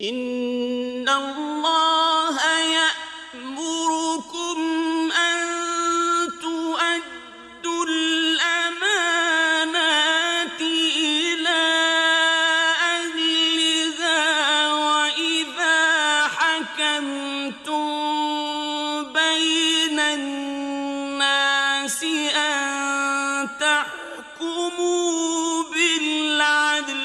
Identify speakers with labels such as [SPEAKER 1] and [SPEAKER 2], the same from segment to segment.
[SPEAKER 1] إن الله يأمركم أن تؤدوا الأمانات إلى أهلها وإذا حكمتم بين الناس أن تحكموا بالعدل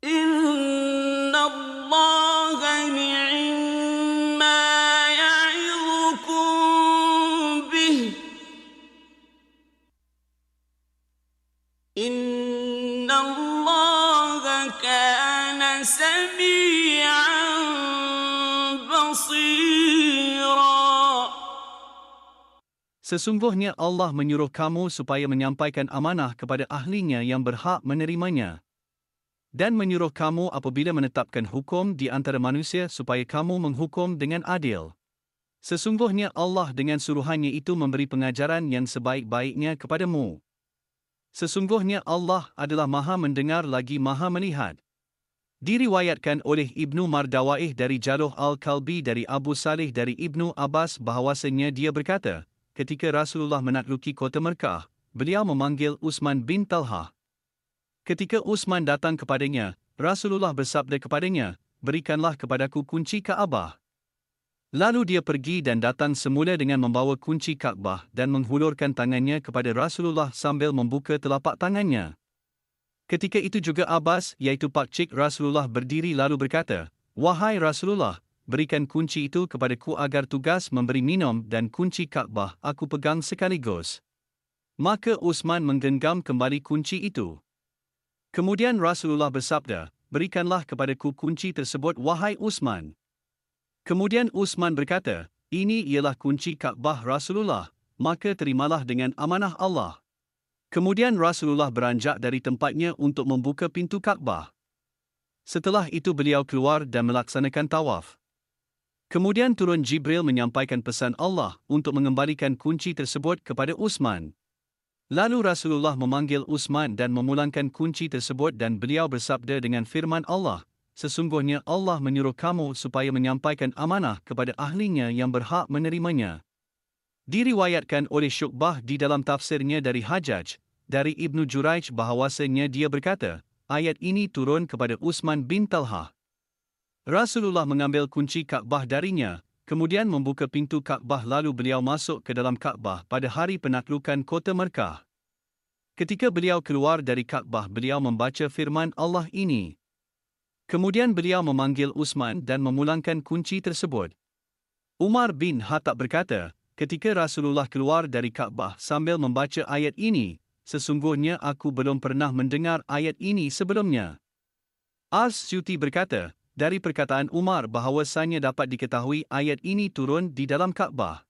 [SPEAKER 1] إن الله نعما يعظكم به إن الله كان سميعا بصيرا.
[SPEAKER 2] Sesungguhnya Allah menyuruh kamu supaya menyampaikan amanah kepada ahlinya yang berhak menerimanya. Dan menyuruh kamu apabila menetapkan hukum di antara manusia supaya kamu menghukum dengan adil. Sesungguhnya Allah dengan suruhannya itu memberi pengajaran yang sebaik-baiknya kepadamu. Sesungguhnya Allah adalah Maha mendengar lagi Maha melihat. Diriwayatkan oleh Ibnu Mardawaih dari Jaluh Al-Kalbi dari Abu Salih dari Ibnu Abbas bahawasanya dia berkata, ketika Rasulullah menakluki kota Mekah, beliau memanggil Utsman bin Talhah. Ketika Utsman datang kepadanya, Rasulullah bersabda kepadanya, berikanlah kepadaku kunci Kaabah. Lalu dia pergi dan datang semula dengan membawa kunci Kaabah dan menghulurkan tangannya kepada Rasulullah sambil membuka telapak tangannya. Ketika itu juga Abbas, iaitu pakcik Rasulullah berdiri lalu berkata, wahai Rasulullah, berikan kunci itu kepadaku agar tugas memberi minum dan kunci Kaabah aku pegang sekaligus. Maka Utsman menggenggam kembali kunci itu. Kemudian Rasulullah bersabda, berikanlah kepadaku kunci tersebut wahai Utsman. Kemudian Utsman berkata, ini ialah kunci Kaabah Rasulullah, maka terimalah dengan amanah Allah. Kemudian Rasulullah beranjak dari tempatnya untuk membuka pintu Kaabah. Setelah itu beliau keluar dan melaksanakan tawaf. Kemudian turun Jibril menyampaikan pesan Allah untuk mengembalikan kunci tersebut kepada Utsman. Lalu Rasulullah memanggil Utsman dan memulangkan kunci tersebut dan beliau bersabda dengan firman Allah, sesungguhnya Allah menyuruh kamu supaya menyampaikan amanah kepada ahlinya yang berhak menerimanya. Diriwayatkan oleh Syu'bah di dalam tafsirnya dari Hajjaj, dari Ibnu Juraij bahawasanya dia berkata, ayat ini turun kepada Utsman bin Talhah. Rasulullah mengambil kunci Kaabah darinya, kemudian membuka pintu Kaabah lalu beliau masuk ke dalam Kaabah pada hari penaklukan kota Mekah. Ketika beliau keluar dari Kaabah beliau membaca firman Allah ini. Kemudian beliau memanggil Utsman dan memulangkan kunci tersebut. Umar bin Khattab berkata, ketika Rasulullah keluar dari Kaabah sambil membaca ayat ini, sesungguhnya aku belum pernah mendengar ayat ini sebelumnya. As-Syuti berkata, dari perkataan Umar bahawasanya dapat diketahui ayat ini turun di dalam Kaabah.